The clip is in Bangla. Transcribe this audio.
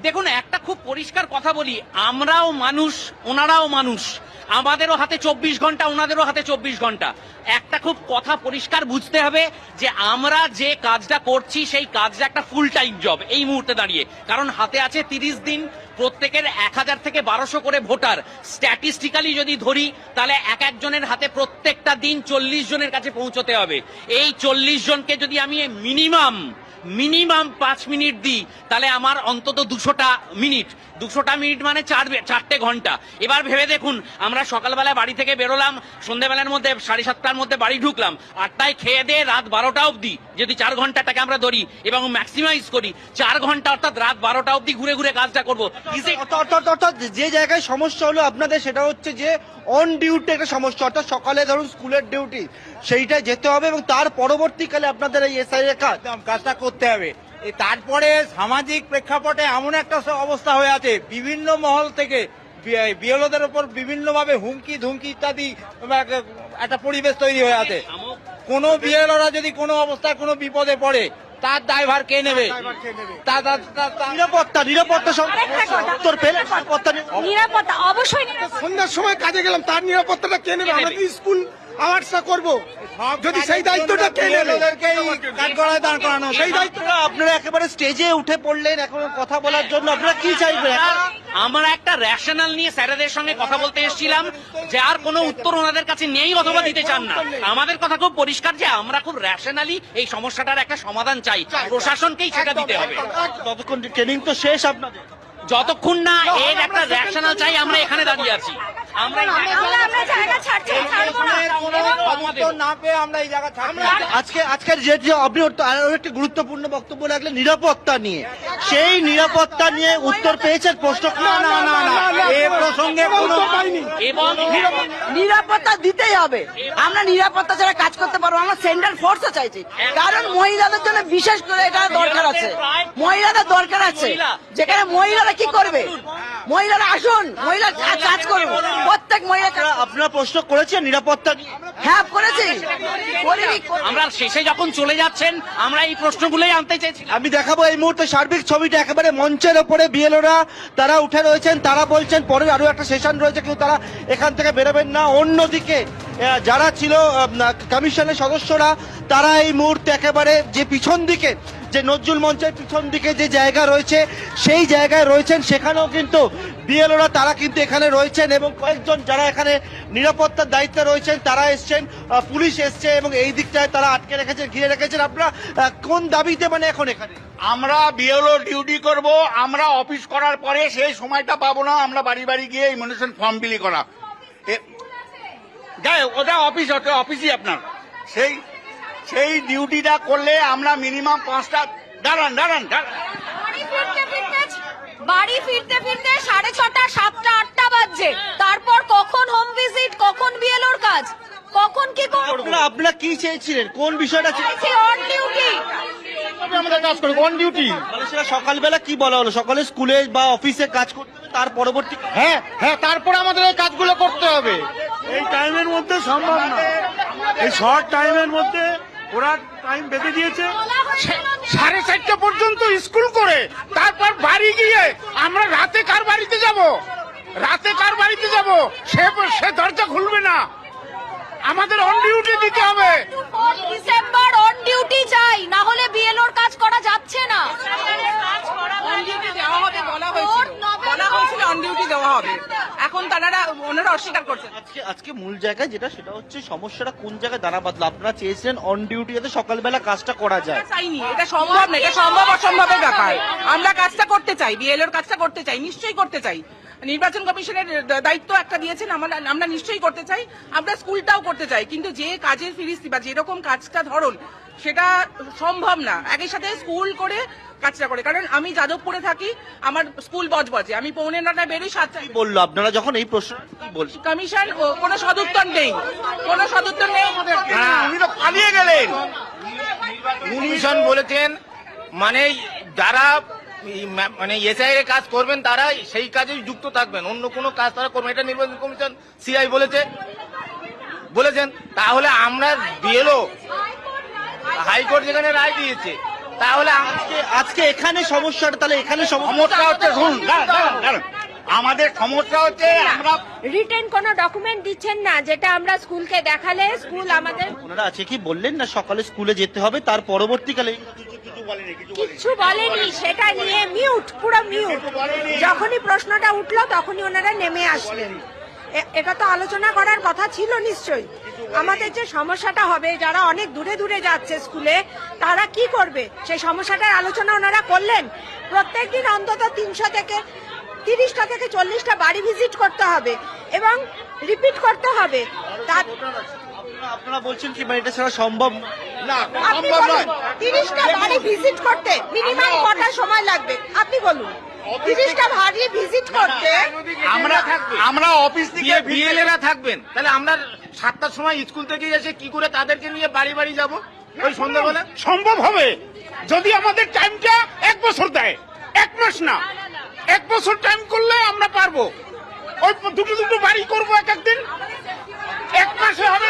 দেখুন, একটা খুব পরিষ্কার কথা বলি, আমরাও মানুষ, ওনারাও মানুষ, আমাদেরও হাতে 24 ঘন্টা, ওনাদেরও হাতে 24 ঘন্টা। একটা খুব কথা পরিষ্কার বুঝতে হবে যে আমরা যে কাজটা করছি সেই কাজটা একটা ফুল টাইম জব এই মুহূর্তে দাঁড়িয়ে, কারণ হাতে আছে 30 দিন, প্রত্যেকের 1000 থেকে 1200 করে ভোটার। স্ট্যাটিস্টিক্যালি যদি ধরি তাহলে এক একজনের হাতে প্রত্যেকটা দিন 40 জনের কাছে পৌঁছতে হবে। এই 40 জনকে যদি আমি মিনিমাম 5 মিনিট দিই তাহলে আমার অন্তত 200টা মিনিট, 200টা মিনিট মানে 4টে ঘন্টা। এবার ভেবে দেখুন, আমরা সকালবেলায় বাড়ি থেকে বেরোলাম, সন্ধ্যেবেলার মধ্যে 7:30টার মধ্যে বাড়ি ঢুকলাম, 8টায় খেয়ে দিয়ে রাত 12টা অবধি যদি 4 ঘন্টাটাকে আমরা ধরি এবং ম্যাক্সিমাইজ করি, 4 ঘন্টা অর্থাৎ রাত 12টা অবধি ঘুরে ঘুরে কাজটা করবো। অর্থাৎ যে জায়গায় সমস্যা হলো আপনাদের সেটা হচ্ছে যে অন ডিউটি একটা সমস্যা, অর্থাৎ সকালে ধরুন স্কুলের ডিউটি সেইটাই যেতে হবে এবং তার পরবর্তীকালে আপনাদের এই এসআইএ কাজটা করতে হবে। তারপরে সামাজিক প্রেক্ষাপটে এমন একটা অবস্থা হয়ে আছে, বিভিন্ন মহল থেকে বিএলওদের উপর বিভিন্নভাবে হুমকি ধুমকি ইত্যাদি একটা পরিবেশ তৈরি হয়ে আছে। কোনো বিএলওরা যদি কোনো অবস্থায় কোনো বিপদে পড়ে তার দায়ভার কে নেবে? নিরাপত্তা অবশ্যই। সন্ধ্যার সময় কাজে গেলাম, তার নিরাপত্তাটা কে নেবে? আমরা কি স্কুল আওয়ার্সটা করবো? যদি সেই দায়িত্বটা কে নেবে? সেই দায়িত্বটা আপনারা একেবারে স্টেজে উঠে পড়লেন এখন কথা বলার জন্য, আপনারা কি চাইবেন? আমরা একটা রেশনাল নিয়ে স্যারেদের সঙ্গে কথা বলতে এসেছিলাম, যে আর কোনো উত্তর ওনাদের কাছে নেই অথবা দিতে চান না। আমাদের কথা খুব পরিষ্কার যে আমরা খুব রেশনালি এই সমস্যাটার একটা সমাধান চাই, প্রশাসনকেই সেটা দিতে হবে। ততক্ষণ ট্রেনিং তো শেষ আপনাদের, যতক্ষণ না এর একটা রেশনাল চাই, আমরা এখানে দাঁড়িয়ে আছি। আমরা জায়গা ছাড়ছি না পেয়ে আমরা এই জায়গা থাকবো। আজকের যে আপনি আরো একটি গুরুত্বপূর্ণ বক্তব্য রাখলেন নিরাপত্তা নিয়ে, সেই নিরাপত্তা নিয়ে উত্তর পেয়েছেন? প্রশ্ন এই প্রসঙ্গে কোনো এবং নিরাপত্তা দিতেই হবে। আমরা নিরাপত্তা ছাড়া কাজ করতে পারবো, আমরা সেন্ট্রাল ফোর্সও চাইছি, কারণ মহিলাদের জন্য বিশেষ করে এটা দরকার আছে, মহিলাদের দরকার আছে, যেখানে মহিলারা কি করবে, মহিলারা আসুন, মহিলা কাজ করবো, প্রত্যেক মহিলা। আপনারা প্রশ্ন করেছেন নিরাপত্তা নিয়ে? হ্যাঁ করেছি। আমরা শেষে যখন চলে যাচ্ছেন আমরা এই প্রশ্নগুলোই আনতে চাইছি। আমি দেখাবো এই মুহূর্তে সার্বিক ছবিটা, একেবারে মঞ্চের ওপরে বিএলওরা তারা উঠে রয়েছেন, তারা বলছেন পরে আরো একটা সেশন রয়েছে কিন্তু তারা এখান থেকে বেরোবেন না। অন্যদিকে যারা ছিল কমিশনের সদস্যরা তারা এই মুহূর্তে একেবারে যে পিছন দিকে, যে নজরুল মঞ্চের পিছন দিকে যে জায়গা রয়েছে সেই জায়গায় রয়েছেন, সেখানেও কিন্তু বিএলওরা তারা কিন্তু এখানে রয়েছেন এবং কয়েকজন যারা এখানে নিরাপত্তার দায়িত্বে রয়েছেন তারা এসছেন, পুলিশ এসছে এবং এই দিকটায় তারা আটকে রেখেছেন, ঘিরে রেখেছেন। আপনারা কোন দাবিতে মানে এখন এখানে? আমরা বিএলও ডিউটি করব, আমরা অফিস করার পরে সেই সময়টা পাবো না আমরা বাড়ি বাড়ি গিয়ে ইমিউনেশন ফর্ম বিলি করা। যাই ওটা অফিসই আপনার সেই ডিউটিটা করলে আমরা মিনিমাম 5টা দাঁড়ান বাড়ি ফিরতে 6:30, 7টা, 8টা বাজছে। তারপর কখন হোম ভিজিট, কখন বিএলওর কাজ, কখন কি করবো? আপনারা কি চেয়েছিলেন, কোন বিষয়টা চাইছি? অন ডিউটি আমাদের কাজ করি, অন ডিউটি। মানে সেটা সকালবেলা কি বলা হলো, সকালে স্কুলে বা অফিসে কাজ করতে হবে, তার পরবর্তী হ্যাঁ তারপরে আমাদের এই কাজগুলো করতে হবে। এই টাইমের মধ্যে সম্ভব না, এই শর্ট টাইমের মধ্যে ওরা টাইম বেঁধে দিয়েছে 4:30 পর্যন্ত স্কুল করে তারপর বাড়ি গিয়ে আমরা রাতে কার বাড়িতে যাব? সে দরজা খুলবে না, আমাদের অন ডিউটি দিতে হবে। ডিসেম্বর অন ডিউটি চাই, না হলে বিএলওর কাজ করা যাচ্ছে না। অন ডিউটি দেওয়া হবে বলা হয়েছিল অন ডিউটি দেওয়া হবে, এখন ওনারা অস্বীকার করছেন। আজকে মূল জায়গায় যেটা সেটা হচ্ছে সমস্যাটা কোন জায়গায় দাঁড়া বাঁধলো। আপনারা চেয়েছিলেন অন ডিউটি যাতে সকালবেলা কাজটা করা যায়, চাইনি, এটা সম্ভব না, এটা সম্ভব অসম্ভবের ব্যাপার। আমরা কাজটা করতে চাই, বিএলওর কাজটা করতে চাই, নিশ্চয়ই করতে চাই। নির্বাচন কমিশনের দায়িত্ব একটা দিয়েছেন, আমরা নিশ্চয়ই করতে চাই, আমরা স্কুলটাও করতে চাই, কিন্তু যে কাজের ফিরিস্তি বা যেরকম কাজটা ধরন সেটা সম্ভব না একই সাথে স্কুল করে কাজটা করে। কারণ আমি যাদবপুরে থাকি, আমার স্কুল বজবজে, আমি 9:45 বেরোই 7টায়। বললো আপনারা যখন এই প্রশ্ন বলছি কমিশন কোনো সদুত্তর নেই। উনি তো পালিয়ে গেলেন। কমিশন বলেছেন মানে যারা মানে এসআইএ কাজ করবেন তারা সেই কাজেই যুক্ত থাকবেন, অন্য কোনো কাজ তারা করবেন, এটা নির্বাচন কমিশন সিআই বলেছেন। তাহলে আমরা বিএলও হাইকোর্ট যেখানে রায় দিয়েছে তাহলে আজকে এখানে সমস্যাটা, তাহলে এখানে সমস্যা হচ্ছে, শুনুন, দাঁড়ান। আমাদের সমস্যা হচ্ছে আমরা রিটেন কোনো ডকুমেন্ট দিচ্ছেন না, যেটা আমরা স্কুলকে দেখালে স্কুল আমাদের ওনারা আছে কি বললেন না সকালে স্কুলে যেতে হবে, তার পরবর্তীকালে কিচ্ছু বলেনি, সেটা নিয়ে মিউট, পুরো মিউট। যখনই প্রশ্নটা উঠলো তখনই ওনারা নেমে আসলেন। এটা তো আলোচনা করার কথা ছিল নিশ্চয়ই। আমাদের যে সমস্যাটা হবে, যারা অনেক দূরে দূরে যাচ্ছে স্কুলে, তারা কি করবে সেই সমস্যাটার আলোচনা ওনারা করলেন। প্রত্যেকদিন অন্তত 300 থেকে 30টা থেকে 40টা বাড়ি ভিজিট করতে হবে এবং রিপিট করতে হবে। আপনারা বলছেন কি এটা ছাড়া সম্ভব না? আপনি বলুন, 30টা বাড়ি ভিজিট করতে মিনিমাম কটা সময় লাগবে আপনি বলুন। 30টা বাড়ি ভিজিট করতে আমরা অফিস থেকে বিএলএরা থাকবেন, তাহলে আমরা 7টার সময় স্কুল থেকে এসে কি করে তাদেরকে নিয়ে বাড়ি বাড়ি যাব ওই সন্ধ্যাবেলা? সম্ভব হবে যদি আমাদের টাইমটা 1 বছর দেয়, 1 মাস না, 1 বছর টাইম করলে আমরা পারবো। ওই দুটো বাড়ি করবো এক একদিন, 1 মাসে হবে